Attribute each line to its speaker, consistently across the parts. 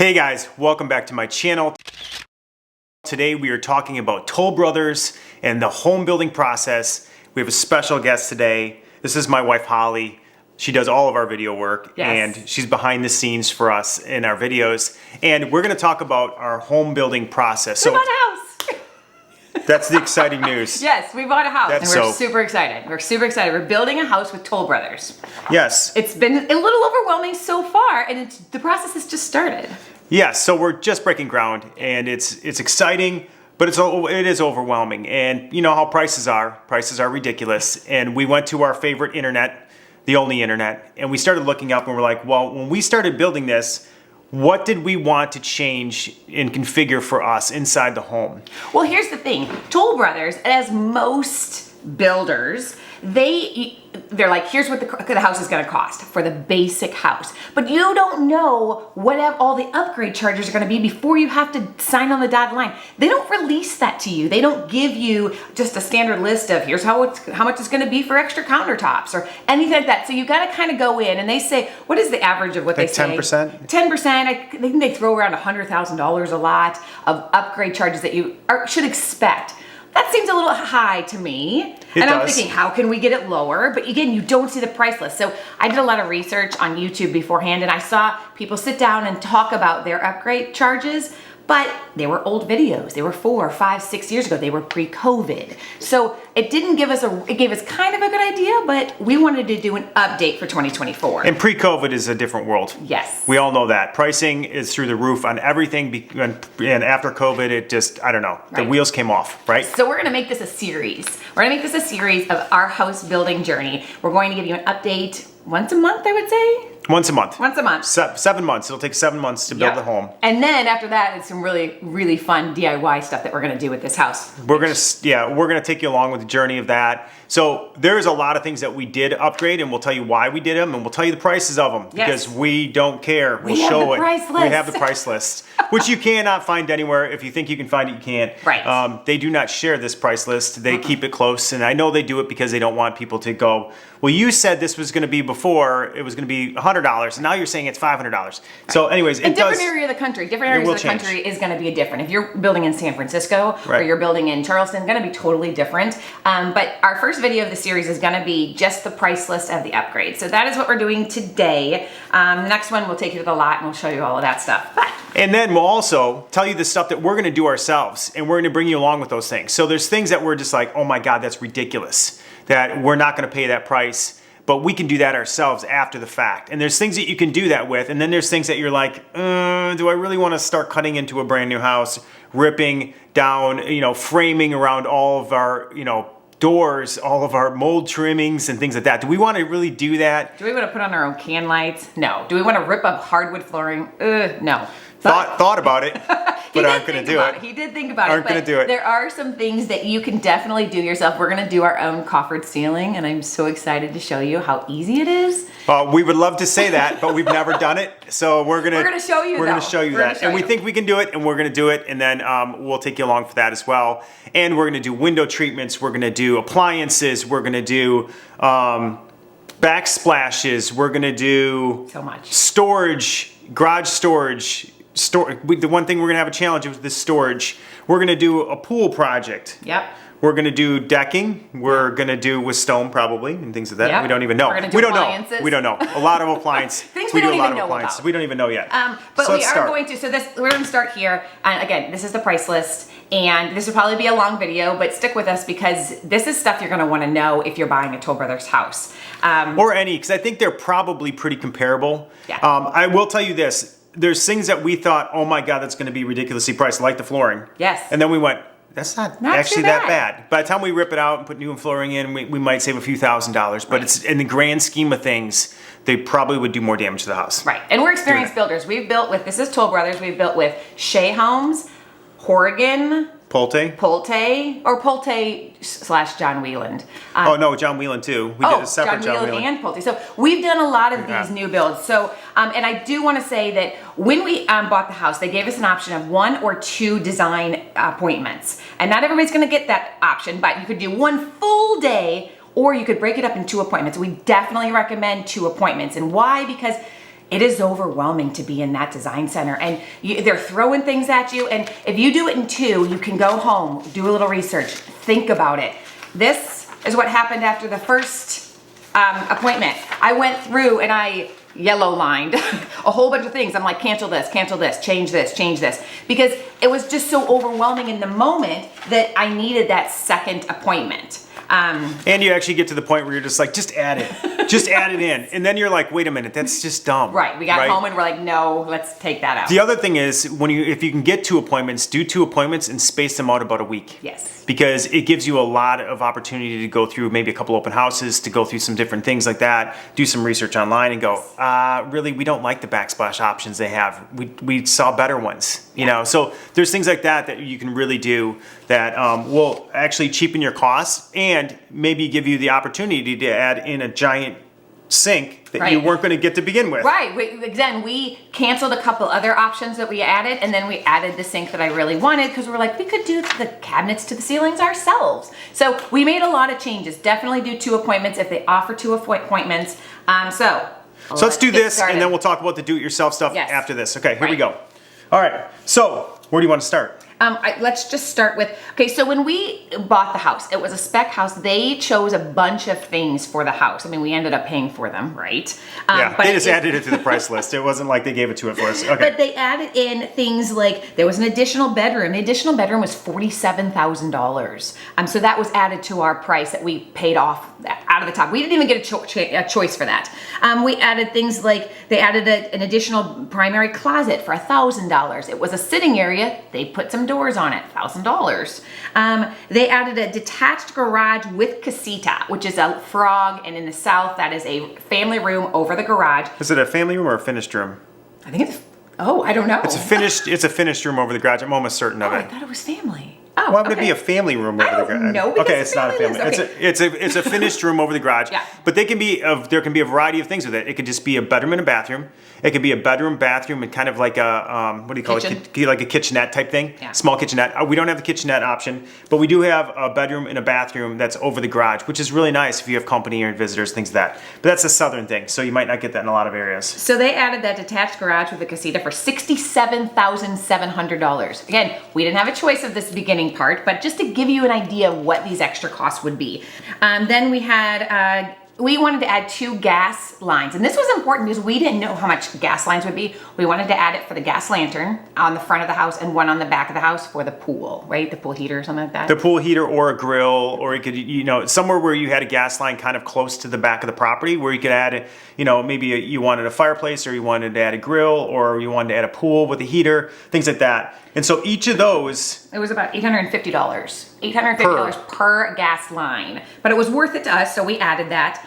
Speaker 1: Hey guys, welcome back to my channel. Today we are talking about Toll Brothers and the home building process. We have a special guest today. This is my wife Holly. She does all of our video work,
Speaker 2: Yes.
Speaker 1: and she's behind the scenes for us in our videos. And we're going to talk about our home building process.
Speaker 2: We bought a house.
Speaker 1: That's the exciting news.
Speaker 2: Yes, we bought a house and we're
Speaker 1: so-
Speaker 2: super excited. We're super excited. We're building a house with Toll Brothers.
Speaker 1: Yes.
Speaker 2: It's been a little overwhelming so far, and the process has just started.
Speaker 1: Yes, so we're just breaking ground, and it's exciting, but it is overwhelming. And you know how prices are. Prices are ridiculous. And we went to our favorite internet, the only internet, and we started looking up and we're like, well, when we started building this, what did we want to change and configure for us inside the home?
Speaker 2: Well, here's the thing. Toll Brothers, as most builders, they're like, here's what the house is going to cost for the basic house. But you don't know what all the upgrade charges are going to be before you have to sign on the dotted line. They don't release that to you. They don't give you just a standard list of here's how much it's going to be for extra countertops or anything like that. So you got to kind of go in and they say, what is the average of what they say? 10%? 10%. I think they throw around $100,000 a lot of upgrade charges that you should expect. That seems a little high to me. I'm thinking, how can we get it lower? But again, you don't see the price list. So I did a lot of research on YouTube beforehand, and I saw people sit down and talk about their upgrade charges, but they were old videos. They were 4, 5, 6 years ago. They were pre-COVID. So it didn't give us it gave us kind of a good idea, but we wanted to do an update for 2024.
Speaker 1: And pre-COVID is a different world.
Speaker 2: Yes.
Speaker 1: We all know that. Pricing is through the roof on everything, and after COVID, it just, I don't know, the wheels came off, right?
Speaker 2: So we're gonna make this a series. We're gonna make this a series of our house building journey. We're going to give you an update once a month, I would say.
Speaker 1: Once a month.
Speaker 2: Once a month.
Speaker 1: 7 months. It'll take 7 months to build the home.
Speaker 2: And then after that, it's some really, really fun DIY stuff that we're gonna do with this house.
Speaker 1: We're gonna take you along with the journey of that. So there's a lot of things that we did upgrade, and we'll tell you why we did them, and we'll tell you the prices of them because we don't care. We'll show it. We have the price list, which you cannot find anywhere. If you think you can find it, you can't.
Speaker 2: Right.
Speaker 1: They do not share this price list. They keep it close, and I know they do it because they don't want people to go, well, you said this was going to be before, it was going to be $100, and now you're saying it's $500. Right. So anyways,
Speaker 2: different area of the country. Different areas of the country is going to be different. If you're building in San Francisco or you're building in Charleston, it's going to be totally different. But our first video of the series is going to be just the price list of the upgrade. So that is what we're doing today. Next one, we'll take you to the lot and we'll show you all of that stuff.
Speaker 1: And then we'll also tell you the stuff that we're going to do ourselves, and we're going to bring you along with those things. So there's things that we're just like, oh my God, that's ridiculous, that we're not going to pay that price, but we can do that ourselves after the fact. And there's things that you can do that with, and then there's things that you're like, do I really want to start cutting into a brand new house, ripping down, framing around all of our, doors, all of our mold trimmings and things like that. Do we want to really do that?
Speaker 2: Do we want to put on our own can lights? No. Do we want to rip up hardwood flooring? No.
Speaker 1: Thought about it, but aren't going to do it.
Speaker 2: He did think about it.
Speaker 1: Aren't going to do it.
Speaker 2: There are some things that you can definitely do yourself. We're going to do our own coffered ceiling, and I'm so excited to show you how easy it is.
Speaker 1: We would love to say that, but we've never done it. So we're going to show you. We're going to show you that, and we think we can do it, and we're going to do it, and then we'll take you along for that as well. And we're going to do window treatments. We're going to do appliances. We're going to do backsplashes. We're going to do
Speaker 2: so much
Speaker 1: storage, garage storage. The one thing we're going to have a challenge with this storage. We're going to do a pool project.
Speaker 2: Yep.
Speaker 1: We're going to do decking. We're going to do with stone probably and things like that. Yep. We don't even know.
Speaker 2: We're going to do appliances.
Speaker 1: We don't know. A lot of appliances.
Speaker 2: Things we don't even know about.
Speaker 1: We don't even know yet.
Speaker 2: But so we are going to. So we're going to start here. And again, this is the price list. And this will probably be a long video, but stick with us because this is stuff you're going to want to know if you're buying a Toll Brothers house.
Speaker 1: Or any, because I think they're probably pretty comparable.
Speaker 2: Yeah.
Speaker 1: I will tell you this. There's things that we thought, oh my God, that's going to be ridiculously priced, like the flooring.
Speaker 2: Yes.
Speaker 1: And then we went, that's not actually that bad. By the time we rip it out and put new flooring in, we might save a few $1,000s. But it's in the grand scheme of things, they probably would do more damage to the house.
Speaker 2: Right. And we're experienced builders. We've built with, this is Toll Brothers, we've built with Shea Homes, Horrigan,
Speaker 1: Pulte
Speaker 2: / John Wheeland.
Speaker 1: Oh no, John Wheeland too. We did a separate John Wheeland
Speaker 2: and Pulte. So we've done a lot of these new builds. So and I do want to say that when we bought the house, they gave us an option of 1 or 2 design appointments, and not everybody's going to get that option, but you could do 1 full day, or you could break it up in 2 appointments. We definitely recommend 2 appointments, and why? Because it is overwhelming to be in that design center, and they're throwing things at you. And if you do it in 2, you can go home, do a little research, think about it. This is what happened after the first appointment. I went through and I yellow lined a whole bunch of things. I'm like, cancel this, change this, because it was just so overwhelming in the moment that I needed that second appointment.
Speaker 1: And you actually get to the point where you're just like, just add it. Just add it in. And then you're like, wait a minute, that's just dumb.
Speaker 2: Right. We got home and we're like, no, let's take that out.
Speaker 1: The other thing is, if you can get 2 appointments, do 2 appointments and space them out about a week.
Speaker 2: Yes.
Speaker 1: Because it gives you a lot of opportunity to go through maybe a couple open houses, to go through some different things like that, do some research online and go, really, we don't like the backsplash options they have. We saw better ones, you know? So there's things like that you can really do that will actually cheapen your costs and maybe give you the opportunity to add in a giant sink that you weren't going to get to begin with.
Speaker 2: Right. We canceled a couple other options that we added, and then we added the sink that I really wanted because we were like, we could do the cabinets to the ceilings ourselves. So we made a lot of changes. Definitely do 2 appointments if they offer 2 appointments. So
Speaker 1: let's do this, and then we'll talk about the do-it-yourself stuff after this. Okay, here we go. All right. So where do you want to start?
Speaker 2: Let's just start with, so when we bought the house, it was a spec house. They chose a bunch of things for the house. I mean, we ended up paying for them, right?
Speaker 1: But they just added it to the price list. It wasn't like they gave it to it for us. Okay.
Speaker 2: But they added in things like, there was an additional bedroom. The additional bedroom was $47,000. So that was added to our price that we paid off out of the top. We didn't even get a choice for that. We added things like, they added an additional primary closet for $1,000. It was a sitting area. They put some doors on it, $1,000. They added a detached garage with casita, which is a frog, and in the South, that is a family room over the garage.
Speaker 1: Is it a family room or a finished room?
Speaker 2: I think it's, I don't know.
Speaker 1: It's a finished room over the garage. I'm almost certain of it.
Speaker 2: I thought it was family.
Speaker 1: Why would it be a family room over the garage?
Speaker 2: No,
Speaker 1: okay, it's not a family. It's a finished room over the garage.
Speaker 2: Yeah.
Speaker 1: But there can be a variety of things with it. It could just be a bedroom and a bathroom. It could be a bedroom, bathroom, and kind of like a what do you call it? Like a kitchenette type thing.
Speaker 2: Yeah.
Speaker 1: Small kitchenette. We don't have the kitchenette option, but we do have a bedroom and a bathroom that's over the garage, which is really nice if you have company or visitors, things like that. But that's a southern thing, so you might not get that in a lot of areas.
Speaker 2: So they added that detached garage with a casita for $67,700. Again, we didn't have a choice of this beginning part, but just to give you an idea of what these extra costs would be. Then we had, we wanted to add 2 gas lines. And this was important because we didn't know how much gas lines would be. We wanted to add it for the gas lantern on the front of the house and one on the back of the house for the pool, right? The pool heater or something like that.
Speaker 1: The pool heater or a grill, or it could, somewhere where you had a gas line kind of close to the back of the property where you could add, maybe you wanted a fireplace, or you wanted to add a grill, or you wanted to add a pool with a heater, things like that. And so each of those...
Speaker 2: It was about $850. $850 per gas line. But it was worth it to us, so we added that.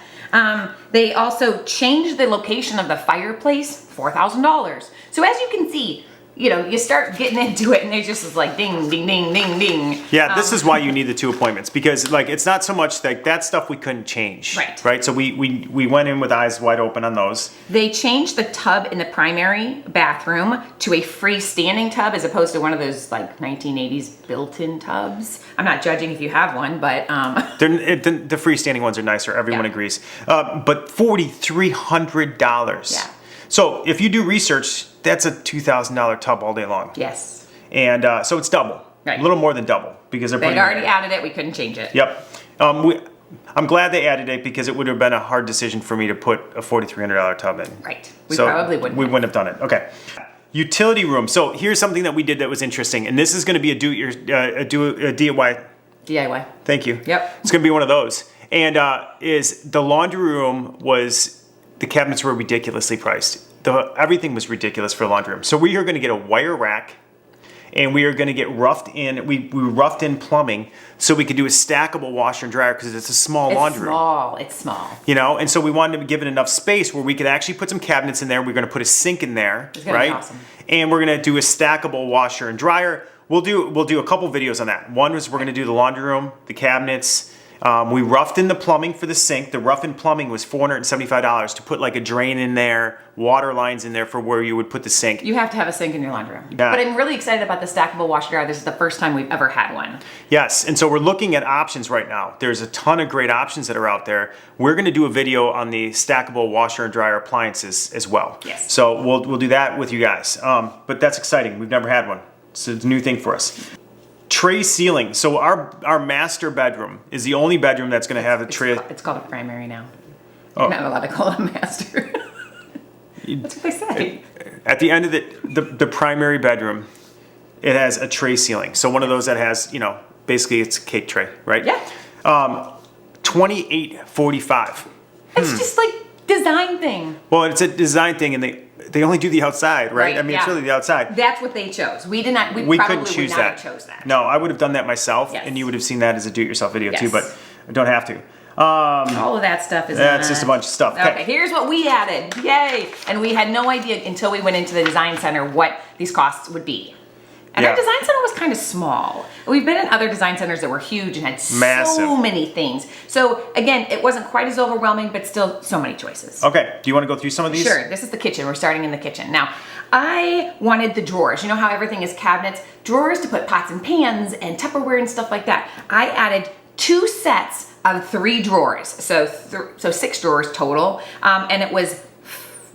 Speaker 2: They also changed the location of the fireplace, $4,000. So as you can see, you start getting into it and it just is like ding, ding, ding, ding, ding.
Speaker 1: Yeah, this is why you need the 2 appointments, because it's not so much like that stuff we couldn't change. Right. So we went in with eyes wide open on those.
Speaker 2: They changed the tub in the primary bathroom to a freestanding tub as opposed to one of those like 1980s built-in tubs. I'm not judging if you have one, but
Speaker 1: the freestanding ones are nicer. Everyone agrees. But $4,300.
Speaker 2: Yeah.
Speaker 1: So if you do research, that's a $2,000 tub all day long.
Speaker 2: Yes.
Speaker 1: And so it's double. Right. A little more than double because they'd
Speaker 2: already added it. We couldn't change it.
Speaker 1: Yep. I'm glad they added it because it would have been a hard decision for me to put a $4,300 tub in.
Speaker 2: Right. We probably wouldn't.
Speaker 1: We wouldn't have done it. Okay. Utility room. So here's something that we did that was interesting, and this is going to be a DIY.
Speaker 2: DIY.
Speaker 1: Thank you.
Speaker 2: Yep.
Speaker 1: It's going to be one of those. And is the laundry room the cabinets were ridiculously priced. Everything was ridiculous for a laundry room. So we are going to get a wire rack, and we are going to get roughed in. We roughed in plumbing so we could do a stackable washer and dryer because it's a small laundry room.
Speaker 2: It's small.
Speaker 1: And so we wanted to give it enough space where we could actually put some cabinets in there. We're going to put a sink in there,
Speaker 2: it's gonna be awesome.
Speaker 1: And we're going to do a stackable washer and dryer. We'll do a couple videos on that. One is we're going to do the laundry room, the cabinets. We roughed in the plumbing for the sink. The rough in plumbing was $475 to put like a drain in there, water lines in there for where you would put the sink.
Speaker 2: You have to have a sink in your laundry room.
Speaker 1: Yeah.
Speaker 2: But I'm really excited about the stackable washer dryer. This is the first time we've ever had one.
Speaker 1: Yes, and so we're looking at options right now. There's a ton of great options that are out there. We're going to do a video on the stackable washer and dryer appliances as well.
Speaker 2: Yes.
Speaker 1: So we'll do that with you guys. But that's exciting. We've never had one. So it's a new thing for us. Tray ceiling. So our master bedroom is the only bedroom that's going to have a tray.
Speaker 2: It's called a primary now.
Speaker 1: Oh.
Speaker 2: You're not allowed to call it a master. That's what they say.
Speaker 1: At the end of the primary bedroom, it has a tray ceiling. So one of those that has, basically it's a cake tray, right?
Speaker 2: Yeah.
Speaker 1: $28.45.
Speaker 2: It's just like design thing.
Speaker 1: Well, it's a design thing, and they only do the outside, right?
Speaker 2: Right,
Speaker 1: I mean,
Speaker 2: yeah.
Speaker 1: It's really the outside.
Speaker 2: That's what they chose. We did not.
Speaker 1: We
Speaker 2: probably
Speaker 1: couldn't choose
Speaker 2: would not
Speaker 1: that.
Speaker 2: have chose that.
Speaker 1: No, I would have done that myself,
Speaker 2: Yes.
Speaker 1: and you would have seen that as a do-it-yourself video too,
Speaker 2: Yes.
Speaker 1: but I don't have to.
Speaker 2: All of that stuff is.
Speaker 1: That's just a bunch of stuff.
Speaker 2: Okay, here's what we added. Yay! And we had no idea until we went into the design center what these costs would be. And our
Speaker 1: Yeah.
Speaker 2: design center was kind of small. We've been in other design centers that were huge and had
Speaker 1: Massive.
Speaker 2: so many things. So again, it wasn't quite as overwhelming, but still so many choices.
Speaker 1: Okay, do you want to go through some of these?
Speaker 2: Sure, this is the kitchen. We're starting in the kitchen. Now, I wanted the drawers. You know how everything is cabinets? Drawers to put pots and pans and Tupperware and stuff like that. I added 2 sets of 3 drawers. So 6 drawers total. And it was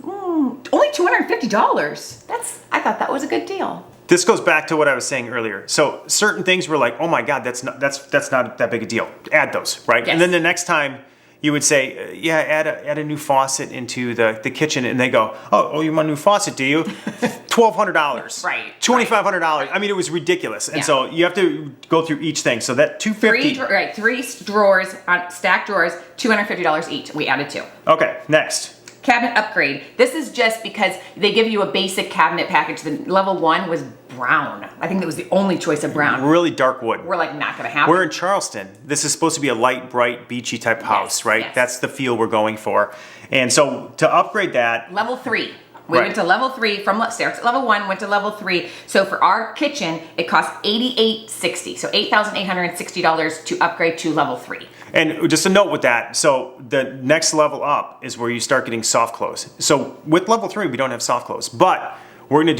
Speaker 2: only $250. I thought that was a good deal.
Speaker 1: This goes back to what I was saying earlier. So certain things were like, oh my God, that's not that big a deal. Add those, right?
Speaker 2: Yes.
Speaker 1: And then the next time you would say, yeah, add a new faucet into the kitchen, and they go, oh, you want a new faucet, do you? $1,200.
Speaker 2: Right.
Speaker 1: $2,500. I mean, it was ridiculous. And
Speaker 2: Yeah.
Speaker 1: so you have to go through each thing. So that $250.
Speaker 2: 3 drawers, stacked drawers, $250 each. We added 2.
Speaker 1: Okay, next.
Speaker 2: Cabinet upgrade. This is just because they give you a basic cabinet package. The level 1 was brown. I think that was the only choice of brown.
Speaker 1: Really dark wood.
Speaker 2: We're like, not gonna happen.
Speaker 1: We're in Charleston. This is supposed to be a light, bright, beachy type house, right?
Speaker 2: yes.
Speaker 1: That's the feel we're going for. And so to upgrade that,
Speaker 2: Level 3. We
Speaker 1: Right.
Speaker 2: went to level 3 from upstairs. Level 1 went to level 3. So for our kitchen, it cost $88.60. So $8,860 to upgrade to level 3.
Speaker 1: and just a note with that, so the next level up is where you start getting soft close. So with level 3, we don't have soft close, but we're gonna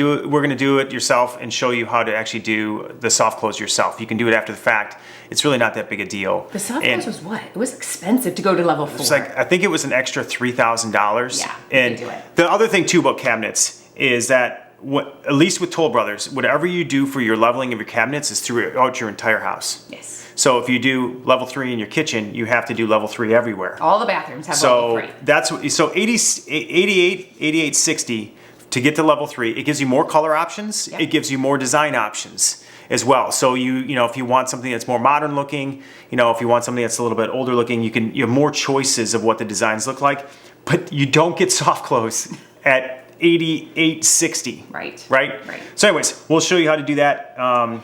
Speaker 1: do it yourself and show you how to actually do the soft close yourself. You can do it after the fact. It's really not that big a deal.
Speaker 2: The soft
Speaker 1: And
Speaker 2: close was what? It was expensive to go to level 4.
Speaker 1: it's like, I think it was an extra $3,000.
Speaker 2: Yeah, we
Speaker 1: and
Speaker 2: can do it.
Speaker 1: the other thing too about cabinets is that at least with Toll Brothers, whatever you do for your leveling of your cabinets is throughout your entire house.
Speaker 2: Yes.
Speaker 1: So if you do level 3 in your kitchen, you have to do level 3 everywhere.
Speaker 2: All the bathrooms have level 3.
Speaker 1: So 88.60 to get to level 3. It gives you more color options.
Speaker 2: Yep.
Speaker 1: It gives you more design options as well. So you know if you want something that's more modern looking, if you want something that's a little bit older looking, you have more choices of what the designs look like. But you don't get soft close at 88.60.
Speaker 2: Right.
Speaker 1: Right. So anyways, we'll show you how to do that.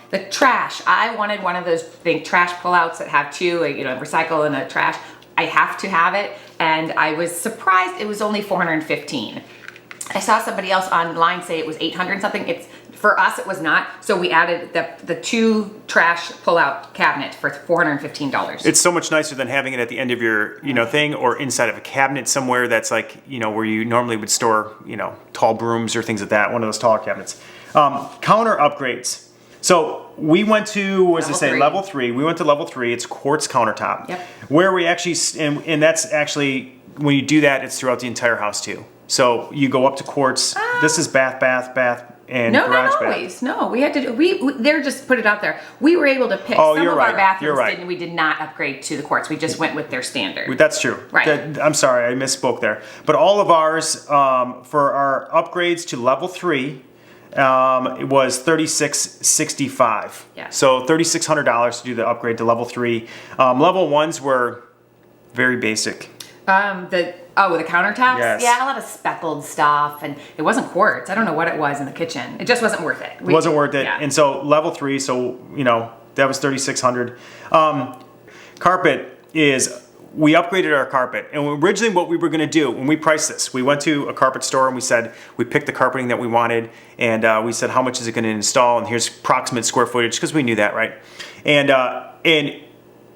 Speaker 2: The trash. I wanted one of those big trash pullouts that have 2, recycle and a trash. I have to have it, and I was surprised it was only $415. I saw somebody else online say it was $800 something. For us, it was not. So we added the 2 trash pull-out cabinet for $415.
Speaker 1: It's so much nicer than having it at the end of your, thing or inside of a cabinet somewhere that's like, where you normally would store, tall brooms or things like that. One of those taller cabinets. Counter upgrades. So we went to, level 3. We went to level 3. It's quartz countertop.
Speaker 2: Yep.
Speaker 1: Where we actually, and that's actually, when you do that, it's throughout the entire house too. So you go up to quartz. This is bath, and
Speaker 2: No,
Speaker 1: garage
Speaker 2: not
Speaker 1: bath.
Speaker 2: always. No, we had to. They're just put it out there. We were able to pick.
Speaker 1: Oh,
Speaker 2: some
Speaker 1: you're
Speaker 2: of
Speaker 1: right.
Speaker 2: our bathrooms
Speaker 1: You're right.
Speaker 2: we did not upgrade to the quartz. We just went with their standard.
Speaker 1: That's true.
Speaker 2: Right.
Speaker 1: I'm sorry, I misspoke there. But all of ours, for our upgrades to level 3, it was $36.65.
Speaker 2: Yeah.
Speaker 1: So $3,600 to do the upgrade to level 3. Level 1s were very basic.
Speaker 2: The countertops?
Speaker 1: Yes.
Speaker 2: Yeah, a lot of speckled stuff, and it wasn't quartz. I don't know what it was in the kitchen. It just wasn't worth it.
Speaker 1: It wasn't worth it.
Speaker 2: Yeah.
Speaker 1: And so level 3, so that was $3,600. Carpet is, we upgraded our carpet. And originally what we were gonna do, when we priced this, we went to a carpet store and we picked the carpeting that we wanted, and we said, how much is it gonna install? And here's approximate square footage, because we knew that, right? And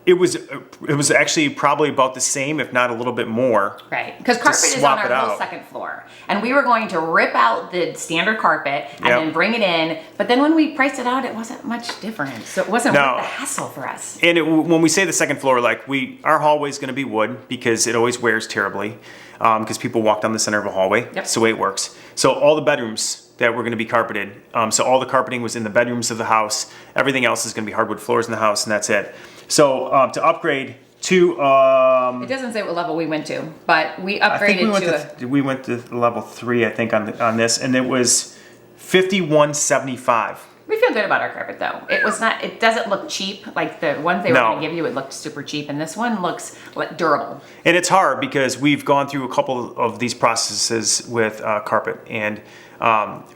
Speaker 1: it was actually probably about the same, if not a little bit more.
Speaker 2: Right, because carpet is on our whole second floor, and we were going to rip out the standard carpet and then bring it in. But then when we priced it out, it wasn't much different, so it wasn't worth the hassle for us.
Speaker 1: And when we say the second floor, like our hallway is going to be wood because it always wears terribly, because people walk down the center of a hallway.
Speaker 2: Yep.
Speaker 1: That's the way it works. So all the bedrooms that were going to be carpeted. So all the carpeting was in the bedrooms of the house. Everything else is going to be hardwood floors in the house, and that's it. So to upgrade to
Speaker 2: it doesn't say what level we went to, but we upgraded
Speaker 1: we went to level 3, I think, on this, and it was $51.75.
Speaker 2: We feel good about our carpet though. It was not. It doesn't look cheap like the ones they were going to give you. It looked super cheap, and this one looks durable.
Speaker 1: And it's hard because we've gone through a couple of these processes with carpet, and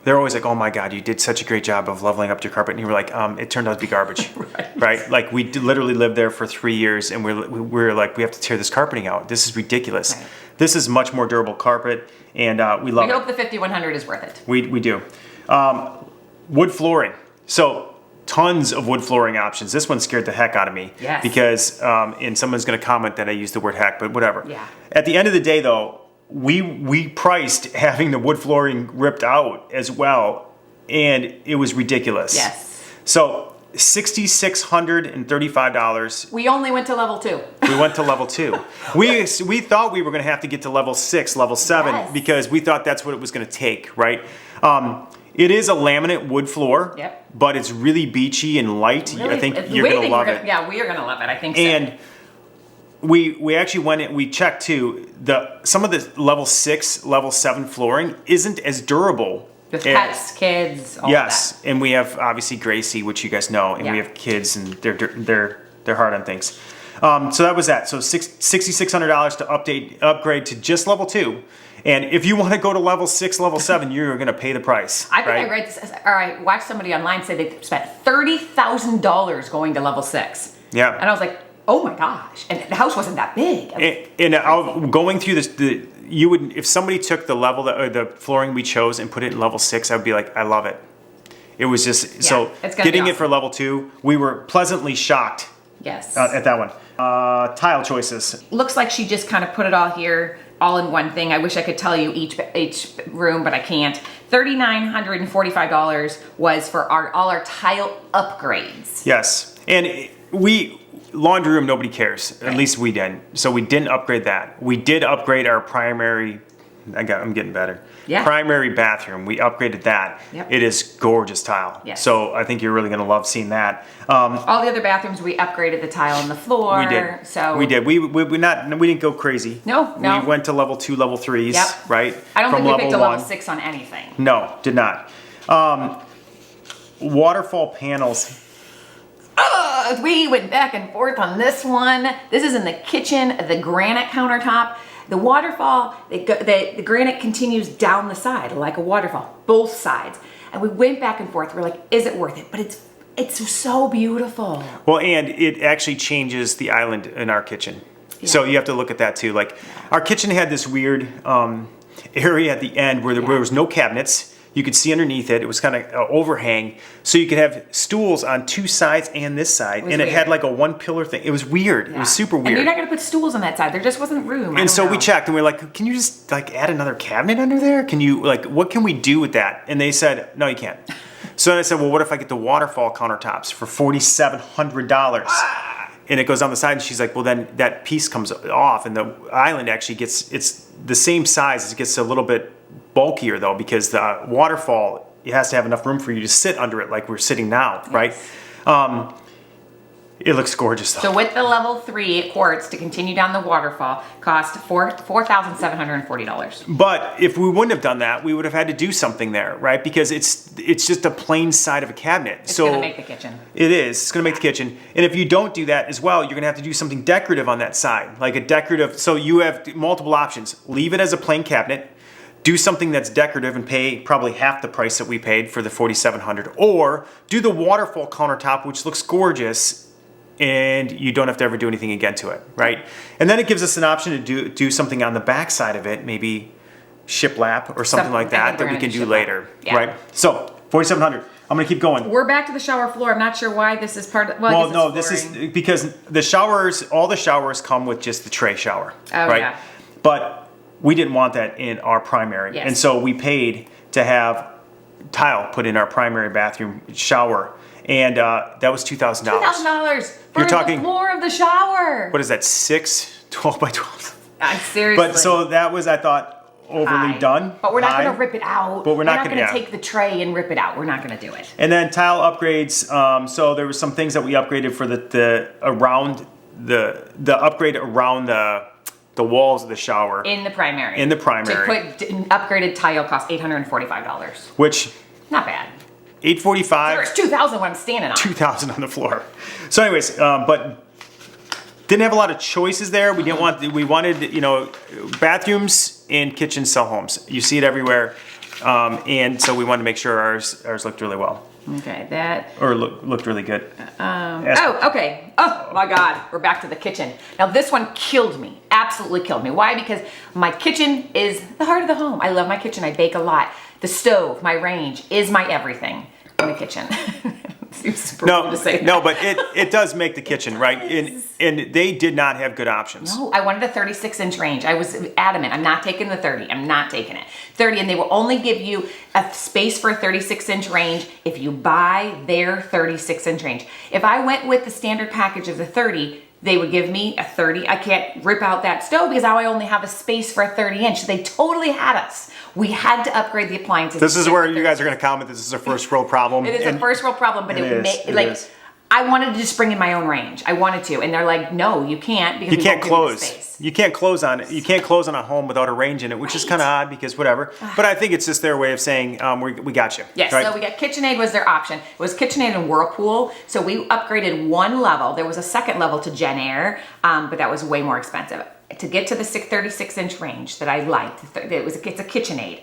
Speaker 1: they're always like, "Oh my God, you did such a great job of leveling up your carpet," and you were like, "It turned out to be garbage." Right? Like we literally lived there for 3 years, and we're like, "We have to tear this carpeting out. This is ridiculous." Right. This is much more durable carpet, and we love it.
Speaker 2: We hope the 5100 is worth it.
Speaker 1: We do. Wood flooring. So tons of wood flooring options. This one scared the heck out of me.
Speaker 2: Yes.
Speaker 1: Because, and someone's going to comment that I used the word heck, but whatever.
Speaker 2: Yeah.
Speaker 1: At the end of the day, though, we priced having the wood flooring ripped out as well, and it was ridiculous.
Speaker 2: Yes.
Speaker 1: So $6,635.
Speaker 2: We only went to level 2.
Speaker 1: We went to level 2. We thought we were going to have to get to level 6, level 7, because we thought that's what it was going to take, right? It is a laminate wood floor, but it's really beachy and light. Really, I think you're going to love it.
Speaker 2: Yeah, we are going to love it. I think so.
Speaker 1: And we actually went in, we checked too, some of the level 6, level 7 flooring isn't as durable.
Speaker 2: With pets, kids, all of that.
Speaker 1: And we have obviously Gracie, which you guys know, and we have kids, and they're hard on things. So that was that. So $6,600 to upgrade to just level 2. And if you want to go to level 6, level 7, you're going to pay the price.
Speaker 2: I think I read this, or I watched somebody online say they spent $30,000 going to level 6.
Speaker 1: Yeah.
Speaker 2: And I was like, oh my gosh. And the house wasn't that big.
Speaker 1: Going through this, you would, if somebody took the level or the flooring we chose and put it in level 6, I would be like, I love it. It was just, so getting it for level 2, we were pleasantly shocked.
Speaker 2: Yes.
Speaker 1: At that one. Tile choices.
Speaker 2: Looks like she just kind of put it all here, all in one thing. I wish I could tell you each room, but I can't. $3,945 was for all our tile upgrades.
Speaker 1: Yes. And laundry room, nobody cares. At least we didn't. So we didn't upgrade that. We did upgrade our primary, I'm getting better.
Speaker 2: Yeah.
Speaker 1: Primary bathroom. We upgraded that.
Speaker 2: Yep.
Speaker 1: It is gorgeous tile.
Speaker 2: Yes.
Speaker 1: So I think you're really going to love seeing that.
Speaker 2: All the other bathrooms, we upgraded the tile on the floor.
Speaker 1: We did.
Speaker 2: So
Speaker 1: we did. We didn't go crazy.
Speaker 2: No.
Speaker 1: We went to level 2, level 3s, right?
Speaker 2: I don't think we picked a level 6 on anything.
Speaker 1: No, did not. Waterfall panels.
Speaker 2: We went back and forth on this one. This is in the kitchen, the granite countertop. The waterfall, the granite continues down the side like a waterfall, both sides. And we went back and forth. We're like, is it worth it? But it's so beautiful.
Speaker 1: Well, and it actually changes the island in our kitchen. Yeah. So you have to look at that too. Like our kitchen had this weird area at the end where there was no cabinets. You could see underneath it. It was kind of overhang. So you could have stools on 2 sides and this side. And it had like a 1 pillar thing. It was weird. Yeah. It was super weird.
Speaker 2: And you're not going to put stools on that side. There just wasn't room.
Speaker 1: And so we checked and we were like, can you just like add another cabinet under there? Can you what can we do with that? And they said, no, you can't. So then I said, well, what if I get the waterfall countertops for $4,700? And it goes on the side, and she's like, well, then that piece comes off, and the island actually it's the same size. It gets a little bit bulkier, though, because the waterfall, it has to have enough room for you to sit under it like we're sitting now, right? It looks gorgeous, though.
Speaker 2: So with the level 3 quartz to continue down the waterfall cost $4,740.
Speaker 1: But if we wouldn't have done that, we would have had to do something there, right? Because it's just a plain side of a cabinet.
Speaker 2: It's going to make the kitchen.
Speaker 1: It is. It's going to make the kitchen. And if you don't do that as well, you're going to have to do something decorative on that side, like a decorative. So you have multiple options. Leave it as a plain cabinet. Do something that's decorative and pay probably half the price that we paid for the $4,700, or do the waterfall countertop, which looks gorgeous, and you don't have to ever do anything again to it, right? And then it gives us an option to do something on the back side of it, maybe shiplap or something like that we can do later, right? So $4,700. I'm gonna keep going.
Speaker 2: We're back to the shower floor. I'm not sure why this is part of. Well,
Speaker 1: Well, no, this is because all the showers come with just the tray shower,
Speaker 2: Oh,
Speaker 1: right?
Speaker 2: yeah.
Speaker 1: But we didn't want that in our primary,
Speaker 2: Yes.
Speaker 1: and so we paid to have tile put in our primary bathroom shower, and that was $2,000.
Speaker 2: $2,000 for
Speaker 1: You're talking-
Speaker 2: the floor of the shower.
Speaker 1: What is that? 12 by 12.
Speaker 2: Seriously.
Speaker 1: But so that was, I thought, overly
Speaker 2: High.
Speaker 1: done.
Speaker 2: But we're not
Speaker 1: high.
Speaker 2: going to rip it out.
Speaker 1: But we're not
Speaker 2: going
Speaker 1: gonna-
Speaker 2: to take the tray and rip it out. We're not going to do it.
Speaker 1: And then tile upgrades. So there were some things that we upgraded for the upgrade around the walls of the shower.
Speaker 2: In the primary.
Speaker 1: In the primary.
Speaker 2: To put upgraded tile cost $845.
Speaker 1: Which
Speaker 2: Not bad.
Speaker 1: $845.
Speaker 2: There's $2,000 what I'm standing on.
Speaker 1: $2,000 on the floor. So, anyways, but didn't have a lot of choices there. We didn't want. We wanted, bathrooms and kitchens sell homes. You see it everywhere, and so we wanted to make sure ours looked really well,
Speaker 2: Okay,
Speaker 1: looked really good.
Speaker 2: okay. Oh my God, we're back to the kitchen. Now this one killed me, absolutely killed me. Why? Because my kitchen is the heart of the home. I love my kitchen, I bake a lot. The stove, my range, is my everything in the kitchen. Seems super weird to say that.
Speaker 1: No, but it does make the kitchen, right? And they did not have good options.
Speaker 2: No, I wanted a 36-inch range. I was adamant. I'm not taking the 30. I'm not taking it. 30, and they will only give you a space for a 36-inch range if you buy their 36-inch range. If I went with the standard package of the 30, they would give me a 30. I can't rip out that stove because now I only have a space for a 30-inch. So they totally had us. We had to upgrade the appliances.
Speaker 1: This is where you guys are going to comment this is a first world problem.
Speaker 2: It is a first world problem, but
Speaker 1: it is.
Speaker 2: I wanted to just bring in my own range. I wanted to, and they're like, "No, you can't because
Speaker 1: you can't
Speaker 2: we won't give you the
Speaker 1: close.
Speaker 2: space."
Speaker 1: You can't close on it. You can't close on a home without a range in it, which is kind of odd because whatever. But I think it's just their way of saying we got you.
Speaker 2: Yes,
Speaker 1: right?
Speaker 2: so we got KitchenAid was their option. It was KitchenAid and Whirlpool. So we upgraded one level. There was a second level to Gen Air, but that was way more expensive. To get to the 36-inch range that I liked, it's a KitchenAid.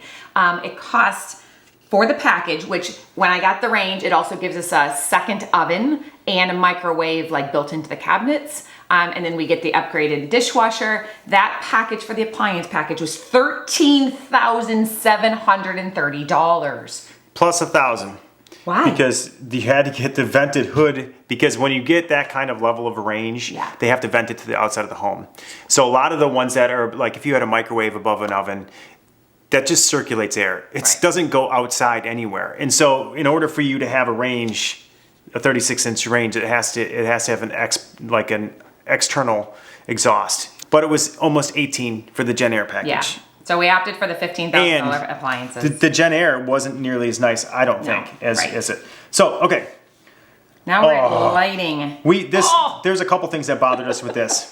Speaker 2: It cost for the package, which when I got the range, it also gives us a second oven and a microwave built into the cabinets. And then we get the upgraded dishwasher. That package for the appliance package was $13,730.
Speaker 1: Plus $1,000.
Speaker 2: Why?
Speaker 1: Because you had to get the vented hood, because when you get that kind of level of range, they have to vent it to the outside of the home. So a lot of the ones that are if you had a microwave above an oven, that just circulates air. It doesn't go outside anywhere. And so in order for you to have a range, a 36-inch range, it has to have an external exhaust. But it was almost $18,000 for the Gen Air package.
Speaker 2: Yeah. So we opted for the $15,000 appliances.
Speaker 1: The Gen Air wasn't nearly as nice, I don't think, as it. So, okay.
Speaker 2: Now we're at lighting.
Speaker 1: There's a couple things that bothered us with this.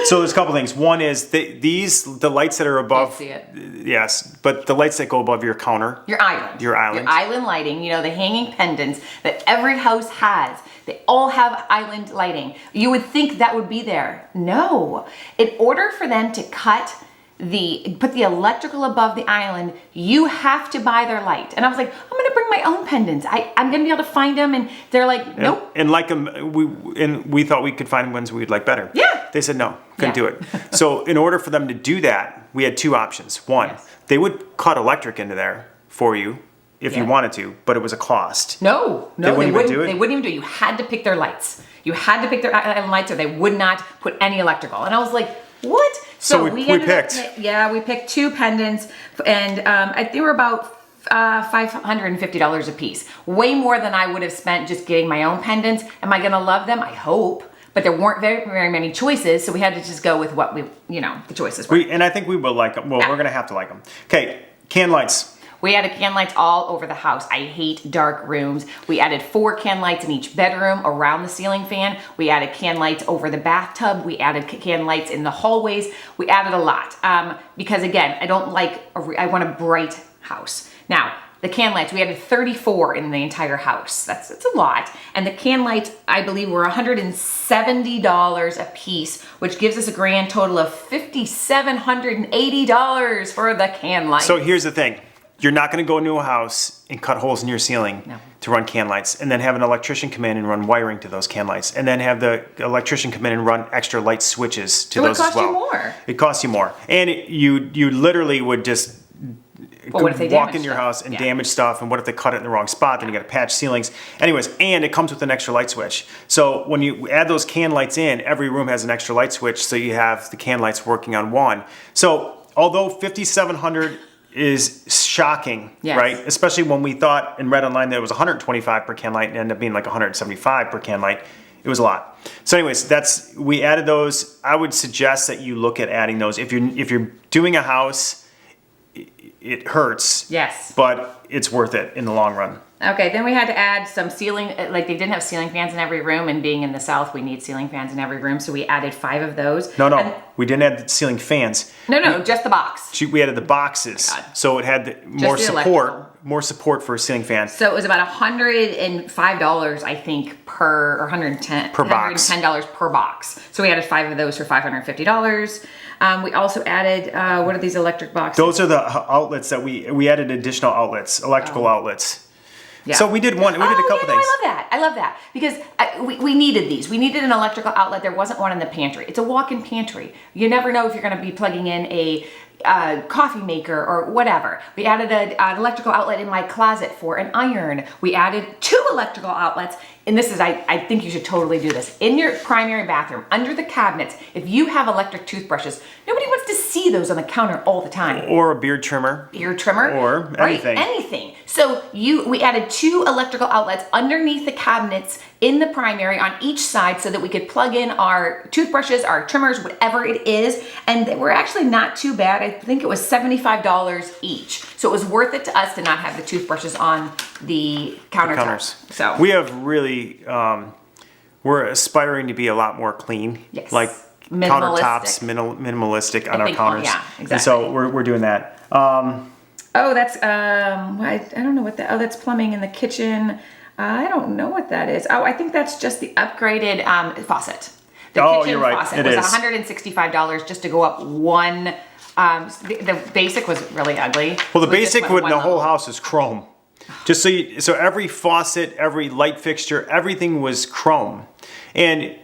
Speaker 1: So there's a couple things. One is the lights that are above.
Speaker 2: See it.
Speaker 1: Yes, but the lights that go above your counter.
Speaker 2: Your island.
Speaker 1: Your island.
Speaker 2: Your island lighting. The hanging pendants that every house has. They all have island lighting. You would think that would be there. No. In order for them to put the electrical above the island, you have to buy their light. And I was like, I'm going to bring my own pendants. I'm going to be able to find them. And they're like, nope.
Speaker 1: And like them, we thought we could find ones we'd like better.
Speaker 2: Yeah.
Speaker 1: They said no, couldn't do it. So in order for them to do that, we had two options. One, they would cut electric into there for you if you wanted to, but it was a cost.
Speaker 2: No,
Speaker 1: they wouldn't do it.
Speaker 2: They wouldn't even do it. You had to pick their lights. You had to pick their island lights, or they would not put any electrical. And I was like, what?
Speaker 1: So we picked.
Speaker 2: We picked two pendants, and I think they were about $550 a piece. Way more than I would have spent just getting my own pendants. Am I going to love them? I hope. But there weren't very, very many choices, so we had to just go with what the choices were.
Speaker 1: And I think we will like them. Well, we're going to have to like them. Okay, can lights.
Speaker 2: We added can lights all over the house. I hate dark rooms. We added 4 can lights in each bedroom around the ceiling fan. We added can lights over the bathtub. We added can lights in the hallways. We added a lot because, again, I want a bright house. Now, the can lights, we added 34 in the entire house. That's a lot. And the can lights, I believe, were $170 a piece, which gives us a grand total of $5,780 for the can lights.
Speaker 1: So here's the thing. You're not going to go into a house and cut holes in your ceiling to run can lights, and then have an electrician come in and run wiring to those can lights, and then have the electrician come in and run extra light switches to those as well.
Speaker 2: It would cost you more.
Speaker 1: It costs you more. And you literally would just
Speaker 2: Well, what if they
Speaker 1: walk
Speaker 2: damage
Speaker 1: in your
Speaker 2: stuff?
Speaker 1: house and
Speaker 2: Yeah.
Speaker 1: damage stuff, and what if they cut it in the wrong spot? Then you got to patch ceilings. Anyways, and it comes with an extra light switch. So when you add those can lights in, every room has an extra light switch, so you have the can lights working on one. So although $5,700 is shocking,
Speaker 2: Yes.
Speaker 1: right? Especially when we thought and read online that it was $125 per can light and ended up being like $175 per can light. It was a lot. So anyways, we added those. I would suggest that you look at adding those. If you're doing a house, it hurts.
Speaker 2: Yes.
Speaker 1: But it's worth it in the long run.
Speaker 2: Okay, then we had to add some ceiling, like they didn't have ceiling fans in every room, and being in the South, we need ceiling fans in every room, so we added 5 of those.
Speaker 1: No,
Speaker 2: And-
Speaker 1: we didn't add the ceiling fans.
Speaker 2: no, just the box.
Speaker 1: We added the boxes,
Speaker 2: Oh my God.
Speaker 1: so it had more
Speaker 2: the
Speaker 1: support for a ceiling fan.
Speaker 2: So it was about $105, I think, or $110 per box. So we added 5 of those for $550. We also added, what are these electric boxes?
Speaker 1: Those are the outlets that we added additional outlets, electrical outlets.
Speaker 2: Yeah.
Speaker 1: So we did a couple things.
Speaker 2: I love that because we needed these. We needed an electrical outlet. There wasn't one in the pantry. It's a walk-in pantry. You never know if you're going to be plugging in a coffee maker or whatever. We added an electrical outlet in my closet for an iron. We added 2 electrical outlets. And this is, I think you should totally do this. In your primary bathroom, under the cabinets, if you have electric toothbrushes, nobody wants to see those on the counter all the time.
Speaker 1: Or a beard trimmer.
Speaker 2: Ear trimmer.
Speaker 1: Or anything.
Speaker 2: Right, anything. So we added 2 electrical outlets underneath the cabinets in the primary on each side so that we could plug in our toothbrushes, our trimmers, whatever it is. And they were actually not too bad. I think it was $75 each. So it was worth it to us to not have the toothbrushes on the counters. So
Speaker 1: we have really, we're aspiring to be a lot more clean.
Speaker 2: Yes.
Speaker 1: Like
Speaker 2: Minimalistic.
Speaker 1: countertops, minimalistic on our counters.
Speaker 2: Yeah, exactly.
Speaker 1: And so we're doing that.
Speaker 2: Oh, that's I don't know what that. Oh, that's plumbing in the kitchen. I don't know what that is. Oh, I think that's just the upgraded faucet. The kitchen
Speaker 1: you're right.
Speaker 2: faucet
Speaker 1: It
Speaker 2: was
Speaker 1: is.
Speaker 2: $165 just to go up one. The basic was really ugly.
Speaker 1: Well, the
Speaker 2: We just
Speaker 1: basic
Speaker 2: went
Speaker 1: with
Speaker 2: one
Speaker 1: the whole
Speaker 2: level.
Speaker 1: house is chrome. Just so every faucet, every light fixture, everything was chrome. And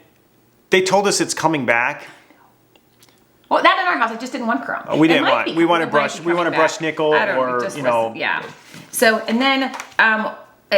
Speaker 1: they told us it's coming back.
Speaker 2: Well, not in our house. I just didn't want chrome.
Speaker 1: We
Speaker 2: It
Speaker 1: didn't
Speaker 2: might
Speaker 1: want.
Speaker 2: be
Speaker 1: We want to
Speaker 2: it might
Speaker 1: brush.
Speaker 2: be
Speaker 1: We want to
Speaker 2: coming
Speaker 1: brush
Speaker 2: back.
Speaker 1: nickel,
Speaker 2: I don't know,
Speaker 1: or
Speaker 2: just
Speaker 1: you know.
Speaker 2: yeah. So and then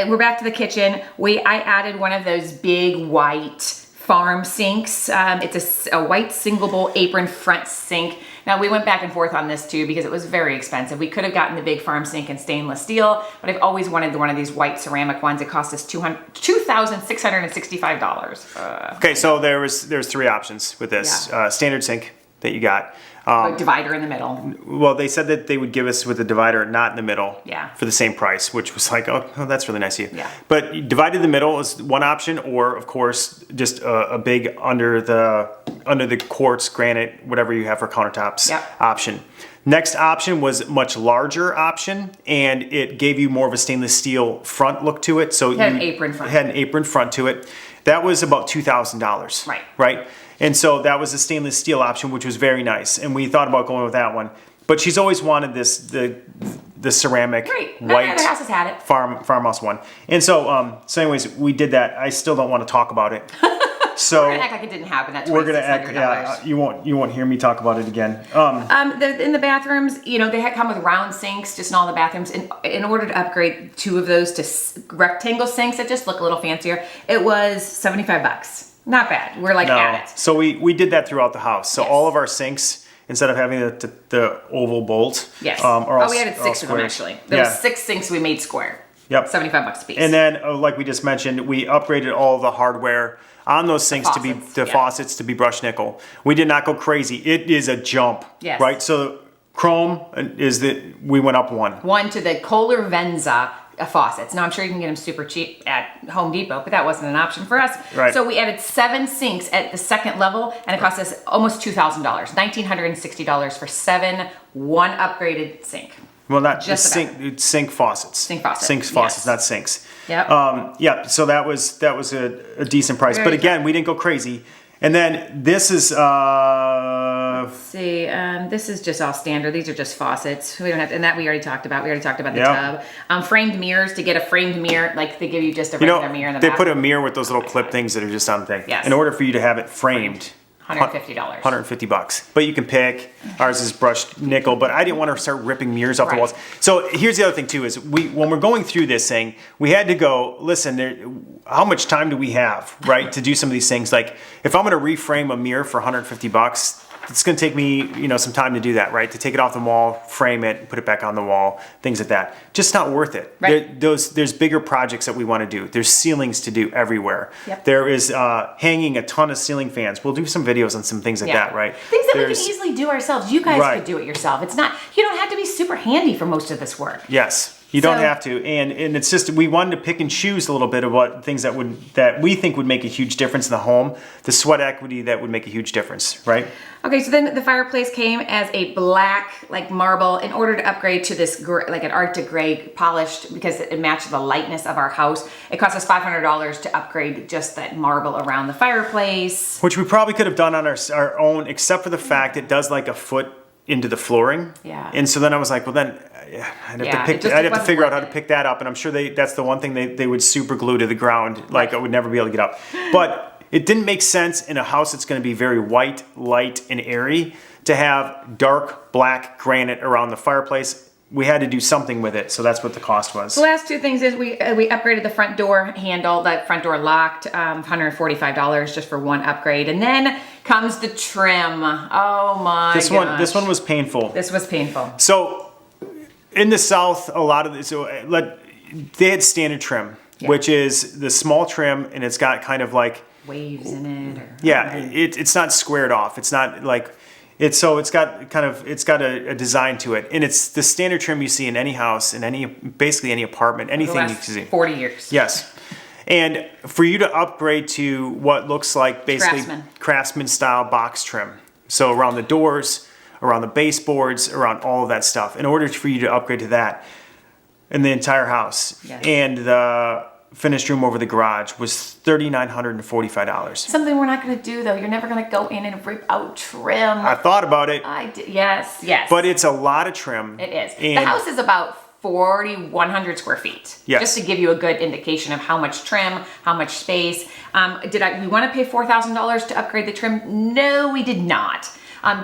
Speaker 2: we're back to the kitchen. I added one of those big white farm sinks. It's a white single bowl apron front sink. Now we went back and forth on this too because it was very expensive. We could have gotten the big farm sink in stainless steel, but I've always wanted one of these white ceramic ones. It cost us $2,665.
Speaker 1: Okay, so there's 3 options with this standard sink that you got.
Speaker 2: A divider in the middle.
Speaker 1: Well, they said that they would give us with a divider not in the middle for the same price, which was like, oh, that's really nice of you.
Speaker 2: Yeah.
Speaker 1: But divided in the middle is one option, or of course, just a big under the quartz, granite, whatever you have for countertops option. Next option was much larger option, and it gave you more of a stainless steel front look to it. So
Speaker 2: It had an apron front.
Speaker 1: It had an apron front to it. That was about $2,000. Right. And so that was a stainless steel option, which was very nice. And we thought about going with that one. But she's always wanted the ceramic white
Speaker 2: other houses had it.
Speaker 1: farmhouse one. And so anyways, we did that. I still don't want to talk about it. So
Speaker 2: We're gonna act like it didn't happen. That's
Speaker 1: we're gonna act.
Speaker 2: $2,600.
Speaker 1: Yeah, you won't hear me talk about it again.
Speaker 2: In the bathrooms, they had come with round sinks just in all the bathrooms. In order to upgrade 2 of those to rectangle sinks that just look a little fancier, it was $75. Not bad. We're like at it.
Speaker 1: So we did that throughout the house. So all of our sinks, instead of having the oval bolt,
Speaker 2: Yes.
Speaker 1: are all,
Speaker 2: we added 6 of them
Speaker 1: squares.
Speaker 2: actually. There was 6 sinks we made square.
Speaker 1: Yep.
Speaker 2: $75 a piece.
Speaker 1: And then, like we just mentioned, we upgraded all the hardware on those sinks to be faucets to be brushed nickel. We did not go crazy. It is a jump.
Speaker 2: Yes.
Speaker 1: Right. So chrome we went up one.
Speaker 2: One to the Kohler Venza faucets. Now I'm sure you can get them super cheap at Home Depot, but that wasn't an option for us.
Speaker 1: Right.
Speaker 2: So we added 7 sinks at the second level, and it cost us almost $2,000, $1,960 for 7 one upgraded sink.
Speaker 1: Well, not
Speaker 2: Just
Speaker 1: sink faucets.
Speaker 2: Sink faucets.
Speaker 1: Sinks faucets,
Speaker 2: Yes.
Speaker 1: not sinks.
Speaker 2: Yep.
Speaker 1: So that was a decent price.
Speaker 2: Very
Speaker 1: But again, we didn't go crazy. And then this is
Speaker 2: Let's see, this is just all standard. These are just faucets. We don't have to, and that we already talked about. We already talked about the tub. Framed mirrors. To get a framed mirror, like they give you just a regular mirror in the
Speaker 1: they
Speaker 2: bathroom.
Speaker 1: put a mirror with those little clip things that are just on the thing.
Speaker 2: Yes.
Speaker 1: In order for you to have it framed.
Speaker 2: $150.
Speaker 1: $150. But you can pick. Ours is brushed nickel, but I didn't want to start ripping mirrors off the
Speaker 2: Right.
Speaker 1: walls. So here's the other thing too, is when we're going through this thing, we had to go, listen, how much time do we have, right, to do some of these things? Like if I'm going to reframe a mirror for $150, it's going to take me, some time to do that, right? To take it off the wall, frame it, put it back on the wall, things like that. Just not worth it.
Speaker 2: Right.
Speaker 1: There's bigger projects that we want to do. There's ceilings to do everywhere.
Speaker 2: Yep.
Speaker 1: There is hanging a ton of ceiling fans. We'll do some videos on some things like that, right?
Speaker 2: Things that we can easily do ourselves. You guys
Speaker 1: Right.
Speaker 2: could do it yourself. You don't have to be super handy for most of this work.
Speaker 1: Yes. You don't
Speaker 2: So-
Speaker 1: have to, and it's just we wanted to pick and choose a little bit of what things that we think would make a huge difference in the home, the sweat equity that would make a huge difference, right?
Speaker 2: Okay, so then the fireplace came as a black, like marble, in order to upgrade to this like an Arctic gray polished because it matched the lightness of our house. It cost us $500 to upgrade just that marble around the fireplace.
Speaker 1: Which we probably could have done on our own, except for the fact it does like a foot into the flooring.
Speaker 2: Yeah.
Speaker 1: And so then I was like, well then I'd have to figure out how to pick that up, and I'm sure that's the one thing they would super glue to the ground, like I would never be able to get up. But it didn't make sense in a house that's going to be very white, light, and airy to have dark black granite around the fireplace. We had to do something with it, so that's what the cost was.
Speaker 2: The last two things is we upgraded the front door handle, the front door locked, $145 just for one upgrade, and then comes the trim. Oh my gosh.
Speaker 1: This one was painful.
Speaker 2: This was painful.
Speaker 1: So in the South, a lot of they had standard trim, which is the small trim, and it's got kind of like
Speaker 2: Waves in it. Or,
Speaker 1: it's not squared off. It's not like it's got a design to it, and it's the standard trim you see in any house, in basically any apartment, anything you can see.
Speaker 2: 40 years.
Speaker 1: Yes. And for you to upgrade to what looks like basically craftsman style box trim, so around the doors, around the baseboards, around all of that stuff, in order for you to upgrade to that in the entire house, and the finished room over the garage was $3,945.
Speaker 2: Something we're not going to do though. You're never going to go in and rip out trim.
Speaker 1: I thought about it.
Speaker 2: I did. Yes.
Speaker 1: But it's a lot of trim.
Speaker 2: It is. The house is about 4,100 square feet.
Speaker 1: Yes.
Speaker 2: Just to give you a good indication of how much trim, how much space. We want to pay $4,000 to upgrade the trim? No, we did not.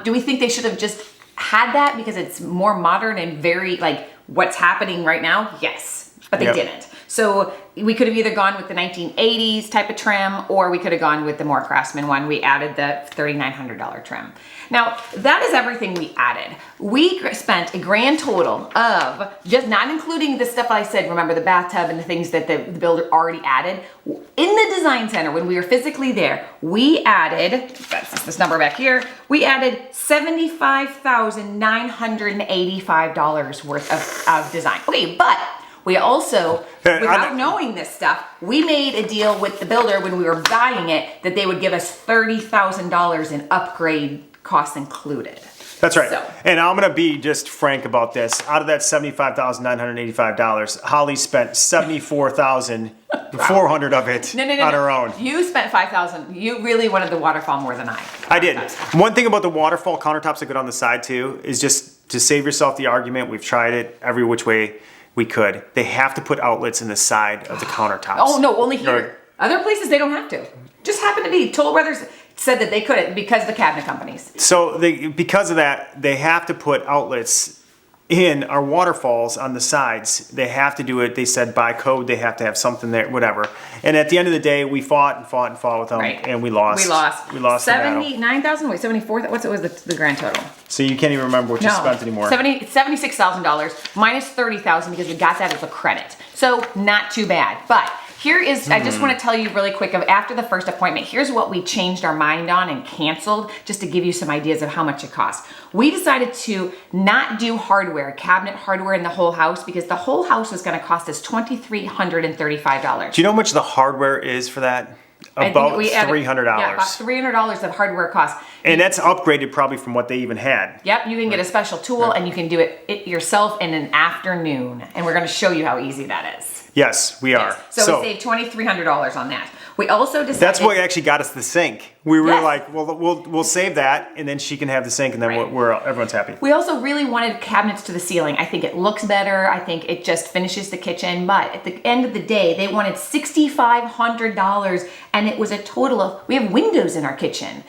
Speaker 2: Do we think they should have just had that because it's more modern and very like what's happening right now? Yes, but they didn't. So we could have either gone with the 1980s type of trim, or we could have gone with the more craftsman one. We added the $3,900 trim. Now, that is everything we added. We spent a grand total of, just not including the stuff I said, remember the bathtub and the things that the builder already added. In the design center, when we were physically there, we added, that's this number back here, we added $75,985 worth of design. Okay, but we also, without knowing this stuff, we made a deal with the builder when we were buying it that they would give us $30,000 in upgrade costs included.
Speaker 1: That's right.
Speaker 2: So.
Speaker 1: And I'm going to be just frank about this. Out of that $75,985, Holly spent $74,400 of it on her own.
Speaker 2: You spent $5,000. You really wanted the waterfall more than I.
Speaker 1: I did. One thing about the waterfall countertops that go on the side too is just to save yourself the argument. We've tried it every which way we could. They have to put outlets in the side of the countertops.
Speaker 2: Oh no, only here. Other places they don't have to. Just happened to be. Toll Brothers said that they couldn't because of the cabinet companies.
Speaker 1: So because of that, they have to put outlets in our waterfalls on the sides. They have to do it. They said by code they have to have something there, whatever. And at the end of the day, we fought with them, and we lost.
Speaker 2: We lost.
Speaker 1: We lost.
Speaker 2: 79,000. Wait, 74. What was the grand total?
Speaker 1: So you can't even remember what you spent anymore.
Speaker 2: $76,000 minus $30,000 because we got that as a credit. So not too bad, but. Here is, I just want to tell you really quick of after the first appointment, here's what we changed our mind on and canceled just to give you some ideas of how much it costs. We decided to not do hardware, cabinet hardware in the whole house because the whole house was going to cost us $2,335.
Speaker 1: Do you know how much the hardware is for that? About $300.
Speaker 2: Yeah, about $300 of hardware costs.
Speaker 1: And that's upgraded probably from what they even had.
Speaker 2: Yep, you can get a special tool and you can do it yourself in an afternoon. And we're going to show you how easy that is.
Speaker 1: Yes, we are.
Speaker 2: So we saved $2,300 on that. We also decided
Speaker 1: that's what actually got us the sink. We were
Speaker 2: Yes.
Speaker 1: like, well, we'll save that, and then she can have the sink, and then everyone's happy.
Speaker 2: we also really wanted cabinets to the ceiling. I think it looks better. I think it just finishes the kitchen. But at the end of the day, they wanted $6,500, and it was a total of, we have windows in our kitchen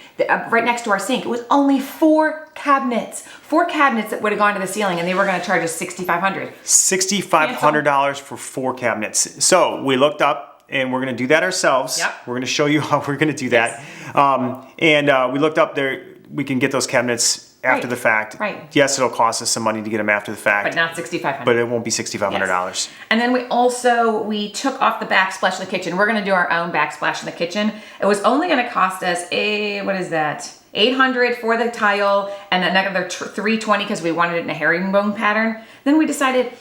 Speaker 2: right next to our sink. It was only 4 cabinets. 4 cabinets that would have gone to the ceiling, and they were going to charge us $6,500.
Speaker 1: $6,500 for 4 cabinets. So we looked up, and we're going to do that ourselves.
Speaker 2: Yep.
Speaker 1: We're going to show you how we're going to do that. We looked up there. We can get those cabinets after
Speaker 2: Right.
Speaker 1: the fact.
Speaker 2: Right.
Speaker 1: Yes, it'll cost us some money to get them after the fact.
Speaker 2: But not $6,500.
Speaker 1: But it won't be $6,500.
Speaker 2: And then we took off the backsplash in the kitchen. We're going to do our own backsplash in the kitchen. It was only going to cost us $800 for the tile, and another $320 because we wanted it in a herringbone pattern. Then we decided,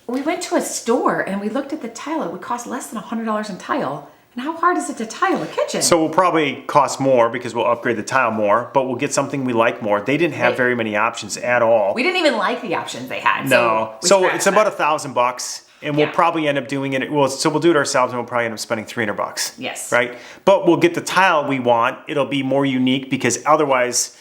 Speaker 2: we went to a store and we looked at the tile. It would cost less than $100 in tile. And how hard is it to tile a kitchen?
Speaker 1: So we'll probably cost more because we'll upgrade the tile more, but we'll get something we like more. They didn't have very many options at all.
Speaker 2: We didn't even like the options they had.
Speaker 1: No.
Speaker 2: So
Speaker 1: So it's about $1,000, and we'll
Speaker 2: Yeah.
Speaker 1: probably end up doing it. We'll do it ourselves, and we'll probably end up spending $300.
Speaker 2: Yes.
Speaker 1: Right. But we'll get the tile we want. It'll be more unique because otherwise,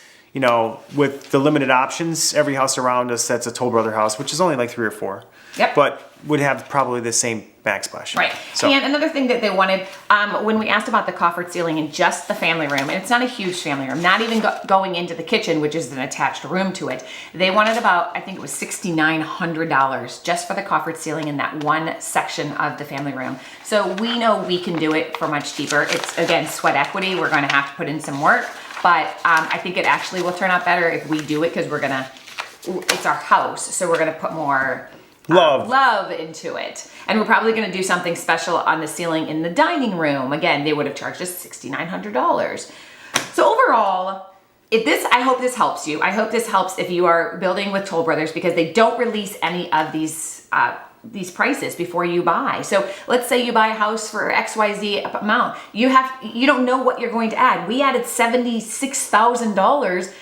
Speaker 1: with the limited options, every house around us that's a Toll Brother house, which is only like 3 or 4.
Speaker 2: Yep.
Speaker 1: But would have probably the same backsplash.
Speaker 2: Right.
Speaker 1: So.
Speaker 2: And another thing that they wanted, when we asked about the coffered ceiling in just the family room, and it's not a huge family room, not even going into the kitchen, which is an attached room to it, they wanted about, I think it was $6,900 just for the coffered ceiling in that one section of the family room. So we know we can do it for much cheaper. It's, again, sweat equity. We're going to have to put in some work, but I think it actually will turn out better if we do it because it's our house, so we're going to put more love into it. And we're probably going to do something special on the ceiling in the dining room. Again, they would have charged us $6,900. So overall, I hope this helps you. I hope this helps if you are building with Toll Brothers because they don't release any of these prices before you buy. So let's say you buy a house for XYZ amount. You don't know what you're going to add. We added $76,000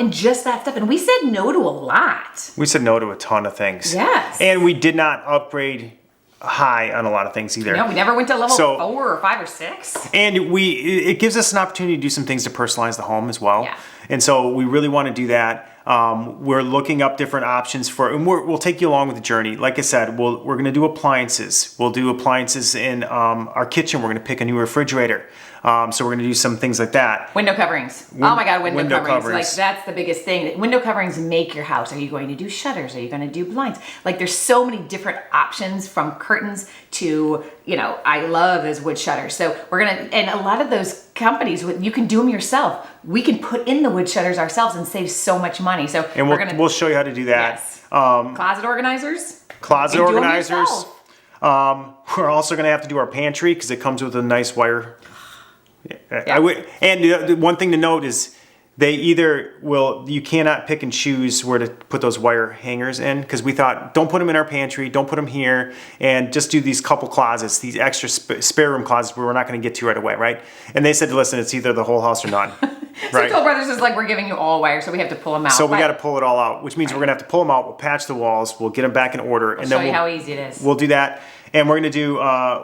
Speaker 2: in just that stuff. And we said no to a lot.
Speaker 1: We said no to a ton of things.
Speaker 2: Yes.
Speaker 1: And we did not upgrade high on a lot of things either.
Speaker 2: No, we never went to level 4 or 5 or 6.
Speaker 1: And it gives us an opportunity to do some things to personalize the home as well.
Speaker 2: Yeah.
Speaker 1: And so we really want to do that. We're looking up different options and we'll take you along with the journey. Like I said, we're going to do appliances. We'll do appliances in our kitchen. We're going to pick a new refrigerator. So we're going to do some things like that.
Speaker 2: Window coverings. Oh my God, window coverings.
Speaker 1: coverings.
Speaker 2: Like that's the biggest thing. Window coverings make your house. Are you going to do shutters? Are you going to do blinds? Like there's so many different options from curtains to, I love those wood shutters. So and a lot of those companies, you can do them yourself. We can put in the wood shutters ourselves and save so much money. So
Speaker 1: we'll show you how to do that.
Speaker 2: Yes. Closet organizers.
Speaker 1: Closet
Speaker 2: You can do 'em
Speaker 1: organizers.
Speaker 2: yourself.
Speaker 1: We're also going to have to do our pantry because it comes with a nice wire.
Speaker 2: Yeah.
Speaker 1: And the one thing to note is you cannot pick and choose where to put those wire hangers in because we thought, don't put them in our pantry, don't put them here, and just do these couple closets, these extra spare room closets where we're not going to get to right away, right? And they said, listen, it's either the whole house or none.
Speaker 2: So Toll Brothers is like, we're giving you all wire, so we have to pull them out.
Speaker 1: So we got to pull it all out, which means we're going to have to pull them out. We'll patch the walls. We'll get them back in order.
Speaker 2: We'll show you how easy it is.
Speaker 1: We'll do that. And we're going to do,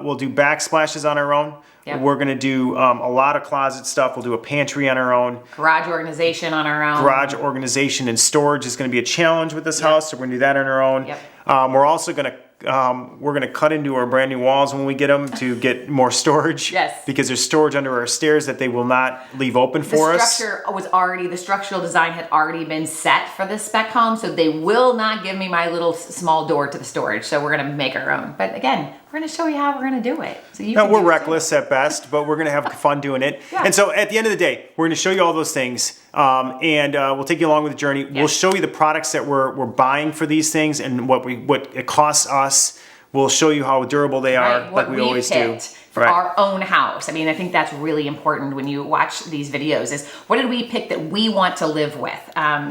Speaker 1: we'll do backsplashes on our own.
Speaker 2: Yep.
Speaker 1: We're going to do a lot of closet stuff. We'll do a pantry on our own.
Speaker 2: Garage organization on our own.
Speaker 1: Garage organization and storage is going to be a challenge with this house, so we're going to do that on our own.
Speaker 2: Yep.
Speaker 1: We're also going to cut into our brand new walls when we get them to get more storage.
Speaker 2: Yes.
Speaker 1: Because there's storage under our stairs that they will not leave open for us.
Speaker 2: The structural design had already been set for this spec home, so they will not give me my little small door to the storage. So we're going to make our own. But again, we're going to show you how we're going to do it. So
Speaker 1: we're reckless at best, but we're going to have fun doing it.
Speaker 2: Yeah.
Speaker 1: And so at the end of the day, we're going to show you all those things, and we'll take you along with the journey.
Speaker 2: Yes.
Speaker 1: We'll show you the products that we're buying for these things and what it costs us. We'll show you how durable they are, like we always do. Right.
Speaker 2: our own house. I mean, I think that's really important when you watch these videos is what did we pick that we want to live with?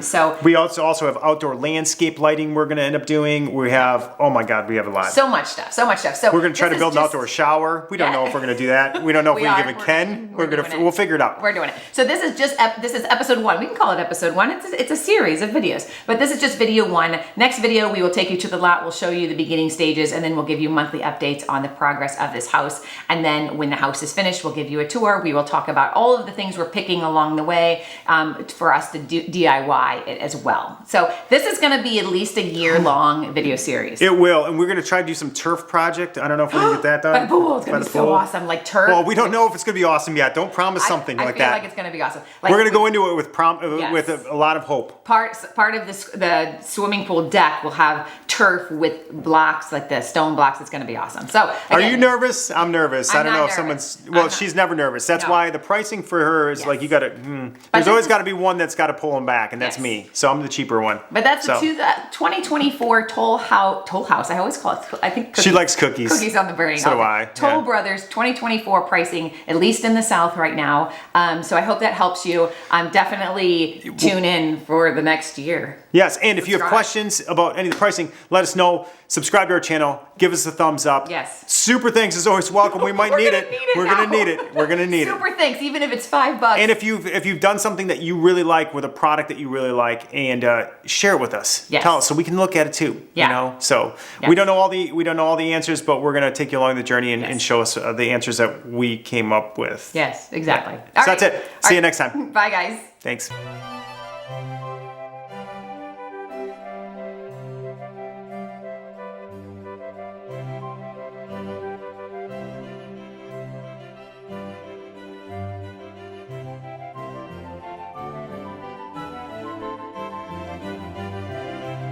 Speaker 2: So
Speaker 1: we also have outdoor landscape lighting we're going to end up doing. We have, oh my God, we have a lot.
Speaker 2: so much stuff. So
Speaker 1: We're going to try to build an outdoor shower. We don't know if we're going to do that. We don't know if we can give it Ken. We'll figure it out.
Speaker 2: We're doing it. So this is episode 1. We can call it episode 1. It's a series of videos, but this is just video 1. Next video, we will take you to the lot. We'll show you the beginning stages, and then we'll give you monthly updates on the progress of this house. And then when the house is finished, we'll give you a tour. We will talk about all of the things we're picking along the way for us to DIY it as well. So this is going to be at least a year-long video series.
Speaker 1: It will, and we're going to try to do some turf project. I don't know if we're going to get that done.
Speaker 2: By the pool, it's going to be so awesome. Like turf.
Speaker 1: Well, we don't know if it's going to be awesome yet. Don't promise something like that.
Speaker 2: I feel like it's going to be awesome. Like,
Speaker 1: we're going to go into it with a lot of hope.
Speaker 2: Part of the swimming pool deck will have turf with blocks, like the stone blocks. It's going to be awesome. So, again,
Speaker 1: are you nervous? I'm nervous. I don't know if someone's. Well, she's never nervous. That's why the pricing for her is like you got to. There's always got to be one that's got to pull them back, and that's me. So I'm the cheaper one.
Speaker 2: But that's the 2024 Toll House. I always call it. I think cookies.
Speaker 1: She likes cookies.
Speaker 2: Cookies on the brain.
Speaker 1: So do I.
Speaker 2: Toll Brothers 2024 pricing, at least in the South right now. So I hope that helps you. Definitely tune in for the next year.
Speaker 1: Yes, and if you have questions about any of the pricing, let us know. Subscribe to our channel. Give us a thumbs up.
Speaker 2: Yes.
Speaker 1: Super thanks is always welcome. We might need it. We're gonna need it. We're gonna need it.
Speaker 2: Super thanks, even if it's $5.
Speaker 1: And if you've done something that you really like with a product that you really like, and share it with us.
Speaker 2: Yes.
Speaker 1: Tell us so we can look at it too.
Speaker 2: Yeah.
Speaker 1: You know. So we don't know all the answers, but we're gonna take you along the journey and show us the answers that we came up with.
Speaker 2: Yes, exactly.
Speaker 1: So that's it. See you next time.
Speaker 2: Bye, guys.
Speaker 1: Thanks.